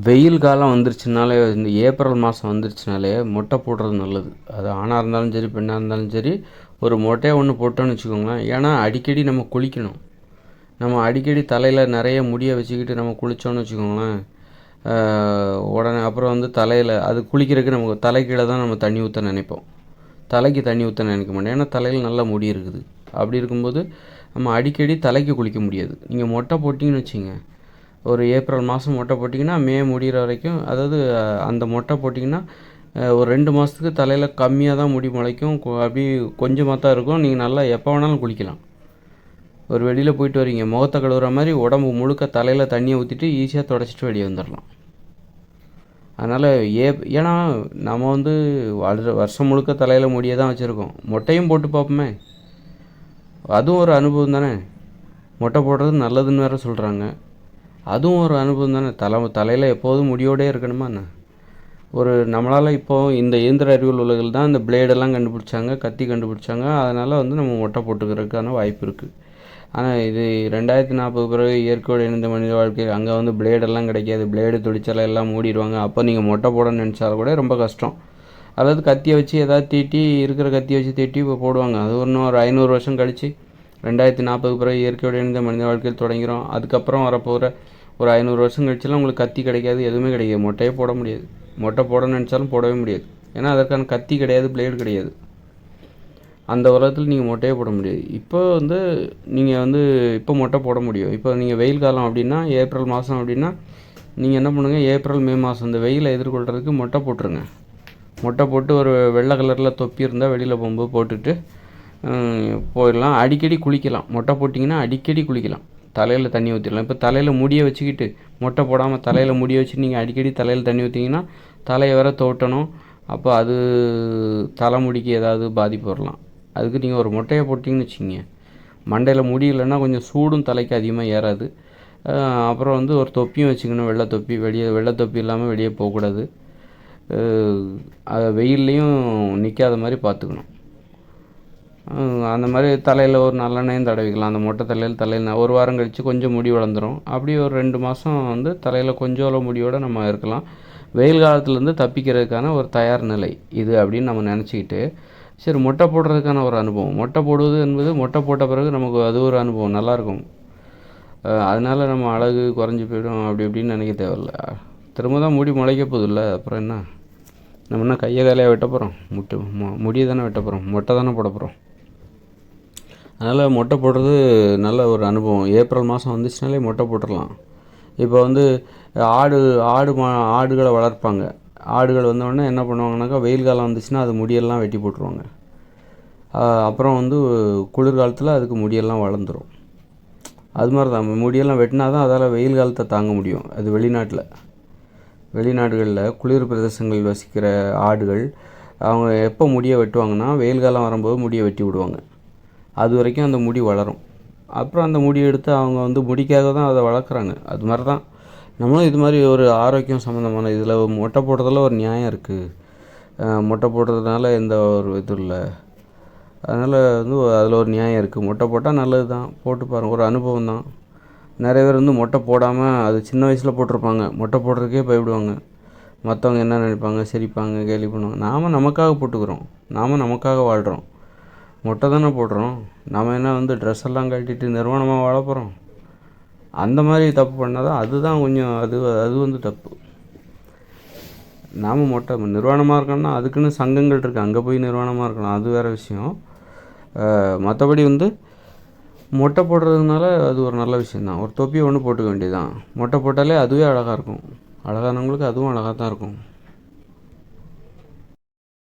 வெயில் காலம் வந்துருச்சுனாலே இந்த ஏப்ரல் மாதம் வந்துருச்சுனாலே மொட்டை போடுறது நல்லது. அது ஆணாக இருந்தாலும் சரி பெண்ணாக இருந்தாலும் சரி ஒரு மொட்டையை ஒன்று போட்டோன்னு வச்சுக்கோங்களேன். ஏன்னா அடிக்கடி நம்ம குளிக்கணும். நம்ம அடிக்கடி தலையில் நிறைய முடியை வச்சுக்கிட்டு நம்ம குளித்தோன்னு வச்சுக்கோங்களேன், உடனே அப்புறம் வந்து தலையில் அது குளிக்கிறதுக்கு நமக்கு தலைக்கீழே தான் நம்ம தண்ணி ஊற்ற நினைப்போம். தலைக்கு தண்ணி ஊற்ற நினைக்க மாட்டோம். ஏன்னா தலையில் நல்ல முடி இருக்குது. அப்படி இருக்கும்போது நம்ம அடிக்கடி தலைக்கு குளிக்க முடியாது. நீங்கள் மொட்டை போட்டிங்கன்னு வச்சுங்க, ஒரு ஏப்ரல் மாதம் மொட்டை போட்டிங்கன்னா மே முடிகிற வரைக்கும், அதாவது அந்த மொட்டை போட்டிங்கன்னா ஒரு 2 மாதத்துக்கு தலையில் கம்மியாக தான் முடி முளைக்கும். அப்படி கொஞ்சமாக தான் இருக்கும். நீங்கள் நல்லா எப்போ வேணாலும் குளிக்கலாம். ஒரு வெளியில் போயிட்டு வரீங்க, முகத்தை கழுவுற மாதிரி உடம்பு முழுக்க தலையில் தண்ணியை ஊற்றிட்டு ஈஸியாக தொடச்சிட்டு வெளியே வந்துடலாம். அதனால் ஏன்னா நம்ம வந்து வருஷம் முழுக்க தலையில் முடியை தான் வச்சுருக்கோம். மொட்டையும் போட்டு பார்ப்போமே, அதுவும் ஒரு அனுபவம் தானே. மொட்டை போடுறது நல்லதுன்னு வேறு சொல்கிறாங்க. அதுவும் ஒரு அனுபவம் தானே. தலையில் எப்போதும் முடியோடே இருக்கணுமா என்ன? நம்மளால் இப்போது இந்த இயந்திர அறிவியல் உலகில் தான் இந்த பிளேடெல்லாம் கண்டுபிடிச்சாங்க, கத்தி கண்டுபிடிச்சாங்க. அதனால் வந்து நம்ம மொட்டை போட்டுக்கிறதுக்கான வாய்ப்பு இருக்குது. ஆனால் இது 2040 பிறகு இயற்கையோடு இணைந்த மனித வாழ்க்கை, அங்கே வந்து பிளேடெல்லாம் கிடைக்காது. பிளேடு தொழிற்சாலை எல்லாம் மூடிடுவாங்க. அப்போ நீங்கள் மொட்டை போடணும்னு நினச்சாலும் கூட ரொம்ப கஷ்டம். அதாவது கத்தியை வச்சு ஏதாவது தீட்டி, இருக்கிற கத்தியை வச்சு தீட்டி இப்போ போடுவாங்க. அது இன்னும் ஒரு 500 வருஷம் கழித்து 2040 பிறகு இயற்கையோடு இணைந்த மனித வாழ்க்கையில் தொடங்கிறோம். அதுக்கப்புறம் வரப்போகிற ஒரு 500 வருஷம் கழிச்சுலாம் உங்களுக்கு கத்தி கிடைக்காது, எதுவுமே கிடைக்காது. மொட்டையே போட முடியாது. மொட்டை போடணும்னு நினச்சாலும் போடவே முடியாது. ஏன்னா அதற்கான கத்தி கிடையாது, பிளேடு கிடையாது. அந்த உலகத்தில் நீங்கள் மொட்டையே போட முடியாது. இப்போ வந்து நீங்கள் வந்து இப்போ மொட்டை போட முடியும். இப்போ நீங்கள் வெயில் காலம் அப்படின்னா, ஏப்ரல் மாதம் அப்படின்னா, நீங்கள் என்ன பண்ணுங்கள், ஏப்ரல் மே மாதம் இந்த வெயிலை எதிர்கொள்கிறதுக்கு மொட்டை போட்டுருங்க. மொட்டை போட்டு ஒரு வெள்ளை கலரில் தொப்பி இருந்தால் வெளியில் போகும்போது போட்டுட்டு போயிடலாம். அடிக்கடி குளிக்கலாம். மொட்டை போட்டிங்கன்னா அடிக்கடி குளிக்கலாம். தலையில் தண்ணி ஊற்றிடலாம். இப்போ தலையில் முடியை வச்சுக்கிட்டு மொட்டை போடாமல் தலையில் முடியை வச்சு நீங்கள் அடிக்கடி தலையில் தண்ணி ஊற்றிங்கன்னா தலையை வேற தோட்டணும். அப்போ அது தலைமுடிக்கு ஏதாவது பாதிப்பு வரலாம். அதுக்கு நீங்கள் ஒரு மொட்டையை போட்டிங்கன்னு வச்சுக்கிங்க, மண்டையில் முடி இல்லைன்னா கொஞ்சம் சூடும் தலைக்கு அதிகமாக ஏறாது. அப்புறம் வந்து ஒரு தொப்பியும் வச்சுக்கணும், வெள்ளை தொப்பி. வெள்ளை தொப்பி இல்லாமல் வெளியே போகக்கூடாது. வெயில்லையும் நிற்காத மாதிரி பார்த்துக்கணும். அந்த மாதிரி தலையில் ஒரு நல்லெண்ணெயும் தடவிக்கலாம். அந்த மொட்டை தலையில் ஒரு வாரம் கழித்து கொஞ்சம் முடி வளர்ந்துடும். அப்படி ஒரு 2 மாதம் வந்து தலையில் கொஞ்சம் முடியோடு நம்ம இருக்கலாம். வெயில் காலத்துலேருந்து தப்பிக்கிறதுக்கான ஒரு தயார் நிலை இது அப்படின்னு நம்ம நினச்சிக்கிட்டு, சரி மொட்டை போடுறதுக்கான ஒரு அனுபவம். மொட்டை போடுவது என்பது மொட்டை போட்ட பிறகு நமக்கு அது ஒரு அனுபவம் நல்லாயிருக்கும். அதனால் நம்ம அழகு குறைஞ்சி போயிடும் அப்படி இப்படின்னு நினைக்க தேவையில்ல. திரும்ப தான் முடி முளைக்க போதில்ல, அப்புறம் என்ன, நம்ம என்ன கையை காலையாக வெட்ட போகிறோம்? முடியை தானே வெட்ட போகிறோம், மொட்டை தானே போட போகிறோம். அதனால் மொட்டை போடுறது நல்ல ஒரு அனுபவம். ஏப்ரல் மாதம் வந்துச்சுனாலே மொட்டை போட்டுடலாம். இப்போ வந்து ஆடுகளை வளர்ப்பாங்க. ஆடுகள் வந்தோடனே என்ன பண்ணுவாங்கனாக்கா, வெயில் காலம் வந்துச்சுன்னா அது முடியெல்லாம் வெட்டி போட்டுருவாங்க. அப்புறம் வந்து குளிர்காலத்தில் அதுக்கு முடியெல்லாம் வளர்ந்துடும். அது மாதிரி தான் முடியெல்லாம் வெட்டினா தான் அதால் வெயில் காலத்தை தாங்க முடியும். அது வெளிநாடுகளில் குளிர் பிரதேசங்களில் வசிக்கிற ஆடுகள் அவங்க எப்போ முடியை வெட்டுவாங்கன்னா, வெயில் காலம் வரும்போது முடியை வெட்டி விடுவாங்க. அது வரைக்கும் அந்த முடி வளரும். அப்புறம் அந்த முடியை எடுத்து அவங்க வந்து முடிக்காக தான் அதை வளர்க்குறாங்க. அது மாதிரி தான் நம்மளும் இது மாதிரி ஒரு ஆரோக்கியம் சம்மந்தமான இதில் மொட்டை போடுறதுல ஒரு நியாயம் இருக்குது. மொட்டை போடுறதுனால எந்த ஒரு இது இல்லை. அதனால் வந்து அதில் ஒரு நியாயம் இருக்குது. மொட்டை போட்டால் நல்லது தான், போட்டு பாருங்கள், ஒரு அனுபவம் தான். நிறைய பேர் வந்து மொட்டை போடாமல் அது சின்ன வயசில் போட்டிருப்பாங்க. மொட்டை போடுறதுக்கே பயப்படுவாங்க. மற்றவங்க என்ன நினைப்பாங்க, சிரிப்பாங்க, கேலி பண்ணுவாங்க. நாம் நமக்காக போட்டுக்கிறோம், நாம் நமக்காக வாழ்கிறோம். மொட்டை தானே போடுறோம். நம்ம என்ன வந்து ட்ரெஸ் எல்லாம் கட்டிட்டு நிர்வாணமாக வாழ போகிறோம்? அந்த மாதிரி தப்பு பண்ணால் தான் அதுதான் கொஞ்சம் அது வந்து தப்பு. நாம் மொட்டை நிர்வாணமாக இருக்கணும்னா அதுக்குன்னு சங்கங்கள் இருக்குது, அங்கே போய் நிர்வாணமாக இருக்கலாம், அது வேறு விஷயம். மற்றபடி வந்து மொட்டை போடுறதுனால அது ஒரு நல்ல விஷயந்தான். ஒரு தொப்பியை ஒன்று போட்டுக்க வேண்டியதுதான். மொட்டை போட்டாலே அதுவே அழகாக இருக்கும். அழகானவங்களுக்கு அதுவும் அழகாக தான் இருக்கும்.